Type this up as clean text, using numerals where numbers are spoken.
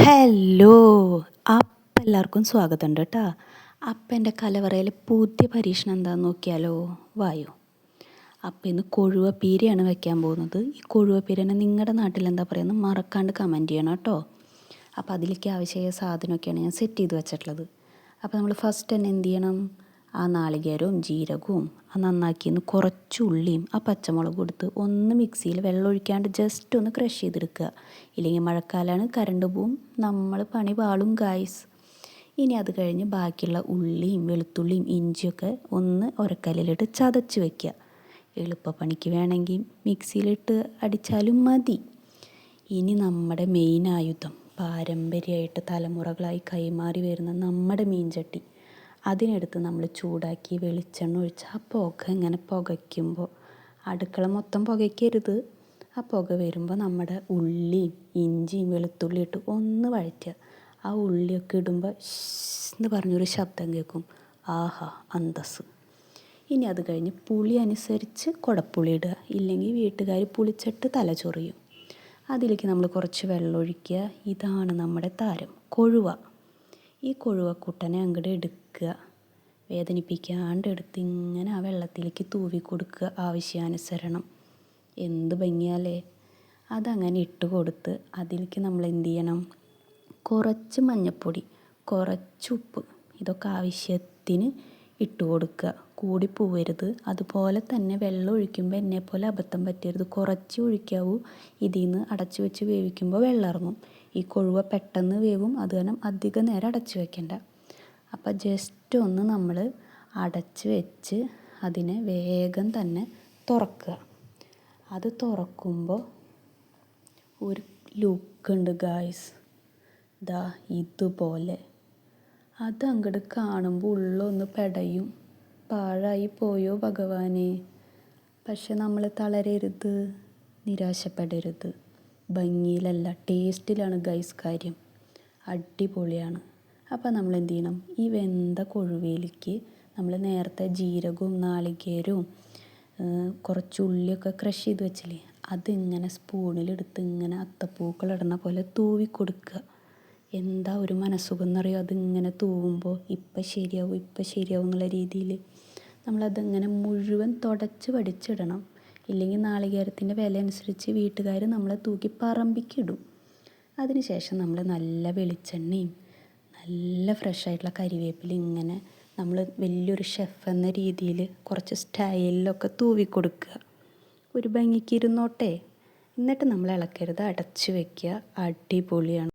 Hello. അപ്പം എല്ലാവർക്കും സ്വാഗതമുണ്ട് കേട്ടോ. അപ്പം എൻ്റെ കലവറയിലെ പുതിയ പരീക്ഷണം എന്താണെന്ന് നോക്കിയാലോ. വായോ. അപ്പം ഇന്ന് കൊഴുവ പീരയാണ് വയ്ക്കാൻ പോകുന്നത്. ഈ കൊഴുവ പീരനെ നിങ്ങളുടെ നാട്ടിൽ എന്താ പറയുന്നത് മറക്കാണ്ട് കമൻറ്റ് ചെയ്യണം കേട്ടോ. അപ്പോൾ അതിലേക്ക് ആവശ്യമായ സാധനമൊക്കെയാണ് ഞാൻ സെറ്റ് ചെയ്ത് വെച്ചിട്ടുള്ളത്. അപ്പോൾ നമ്മൾ ഫസ്റ്റ് തന്നെ എന്ത് ചെയ്യണം, ആ നാളികേരവും ജീരകവും നന്നാക്കിന്ന് കുറച്ച് ഉള്ളിയും ആ പച്ചമുളകും കൊടുത്ത് ഒന്ന് മിക്സിയിൽ വെള്ളം ഒഴിക്കാണ്ട് ജസ്റ്റ് ഒന്ന് ക്രഷ് ചെയ്തെടുക്കുക. ഇല്ലെങ്കിൽ മഴക്കാലമാണ്, കറണ്ട് പോവും, നമ്മൾ പണി പാളും ഗായ്സ്. ഇനി അത് കഴിഞ്ഞ് ബാക്കിയുള്ള ഉള്ളിയും വെളുത്തുള്ളിയും ഇഞ്ചിയൊക്കെ ഒന്ന് ഉരക്കല്ലിലിട്ട് ചതച്ച് വയ്ക്കുക. എളുപ്പപ്പണിക്ക് വേണമെങ്കിൽ മിക്സിയിലിട്ട് അടിച്ചാലും മതി. ഇനി നമ്മുടെ മെയിൻ ആയുധം, പാരമ്പര്യമായിട്ട് തലമുറകളായി കൈമാറി വരുന്ന നമ്മുടെ മീൻചട്ടി, അതിനെടുത്ത് നമ്മൾ ചൂടാക്കി വെളിച്ചെണ്ണ ഒഴിച്ച് ആ പുക ഇങ്ങനെ പുകയ്ക്കുമ്പോൾ, അടുക്കള മൊത്തം പുകയ്ക്കരുത്, ആ പുക വരുമ്പോൾ നമ്മുടെ ഉള്ളിയും ഇഞ്ചിയും വെളുത്തുള്ളി ഇട്ട് ഒന്ന് വഴറ്റുക. ആ ഉള്ളിയൊക്കെ ഇടുമ്പോൾ എന്ന് പറഞ്ഞൊരു ശബ്ദം കേൾക്കും. ആഹാ അന്തസ്. ഇനി അത് കഴിഞ്ഞ് പുളി അനുസരിച്ച് കുടപ്പുളി ഇടുക, ഇല്ലെങ്കിൽ വീട്ടുകാർ പുളിച്ചിട്ട് തല ചൊറിയും. അതിലേക്ക് നമ്മൾ കുറച്ച് വെള്ളം ഒഴിക്കുക. ഇതാണ് നമ്മുടെ താരം കൊഴുവ. ഈ കൊഴുവക്കുട്ടനെ അങ്ങോട്ട് എടുക്കുക, വേദനിപ്പിക്കാണ്ട് എടുത്ത് ഇങ്ങനെ ആ വെള്ളത്തിലേക്ക് തൂവി കൊടുക്കുക ആവശ്യാനുസരണം. എന്ത് ഭംഗിയാലേ. അതങ്ങനെ ഇട്ട് കൊടുത്ത് അതിലേക്ക് നമ്മൾ എന്ത് ചെയ്യണം, കുറച്ച് മഞ്ഞൾപ്പൊടി, കുറച്ച് ഉപ്പ്, ഇതൊക്കെ ആവശ്യത്തിന് ഇട്ട് കൊടുക്കുക. കൂടി പോവരുത്. അതുപോലെ തന്നെ വെള്ളം ഒഴിക്കുമ്പോൾ എന്നെപ്പോലെ അബദ്ധം പറ്റരുത്, കുറച്ച് ഒഴിക്കാവൂ. ഇതിൽ നിന്ന് അടച്ചു വെച്ച് വേവിക്കുമ്പോൾ വെള്ളം ഇറങ്ങും. ഈ കൊഴുവ പെട്ടെന്ന് വേവും, അത് കാരണം അധികം നേരം അടച്ചു വെക്കണ്ട. അപ്പോൾ ജസ്റ്റ് ഒന്ന് നമ്മൾ അടച്ച് വെച്ച് അതിനെ വേഗം തന്നെ തുറക്കുക. അത് തുറക്കുമ്പോൾ ഒരു ലുക്കുണ്ട് ഗായ്സ്, ദാ ഇതുപോലെ. അത് അങ്ങോട്ട് കാണുമ്പോൾ ഉള്ളൊന്ന് പെടയും, പാഴായി പോയോ ഭഗവാനെ. പക്ഷെ നമ്മൾ തളരരുത്, നിരാശപ്പെടരുത്. ഭംഗിയിലല്ല ടേസ്റ്റിലാണ് ഗൈസ് കാര്യം. അടിപൊളിയാണ്. അപ്പോൾ നമ്മൾ എന്ത് ചെയ്യണം, ഈ വെന്ത കൊഴുവയിലേക്ക് നമ്മൾ നേരത്തെ ജീരകവും നാളികേരവും കുറച്ച് ഉള്ളിയൊക്കെ ക്രഷ് ചെയ്ത് വെച്ചില്ലേ, അതിങ്ങനെ സ്പൂണിലെടുത്ത് ഇങ്ങനെ അത്തപ്പൂക്കളിടുന്ന പോലെ തൂവി കൊടുക്കുക. എന്താ ഒരു മനസ്സുഖം എന്നറിയോ അതിങ്ങനെ തൂവുമ്പോൾ. ഇപ്പം ശരിയാവും ഇപ്പം ശരിയാവും എന്നുള്ള രീതിയിൽ നമ്മളതിങ്ങനെ മുഴുവൻ തുടച്ച് വടിച്ചിടണം. ഇല്ലെങ്കിൽ നാളികേരത്തിൻ്റെ വില അനുസരിച്ച് വീട്ടുകാർ നമ്മളെ തൂക്കി പറമ്പിക്കിടും. അതിനുശേഷം നമ്മൾ നല്ല വെളിച്ചെണ്ണയും നല്ല ഫ്രഷായിട്ടുള്ള കരിവേപ്പില ഇങ്ങനെ നമ്മൾ വലിയൊരു ഷെഫ് എന്ന രീതിയിൽ കുറച്ച് സ്റ്റൈലിലൊക്കെ തൂവി കൊടുക്കുക. ഒരു ഭംഗിക്ക് ഇരുന്നോട്ടെ. എന്നിട്ട് നമ്മൾ ഇളക്കരുത്, അടച്ച് വയ്ക്കുക. അടിപൊളിയാണ്.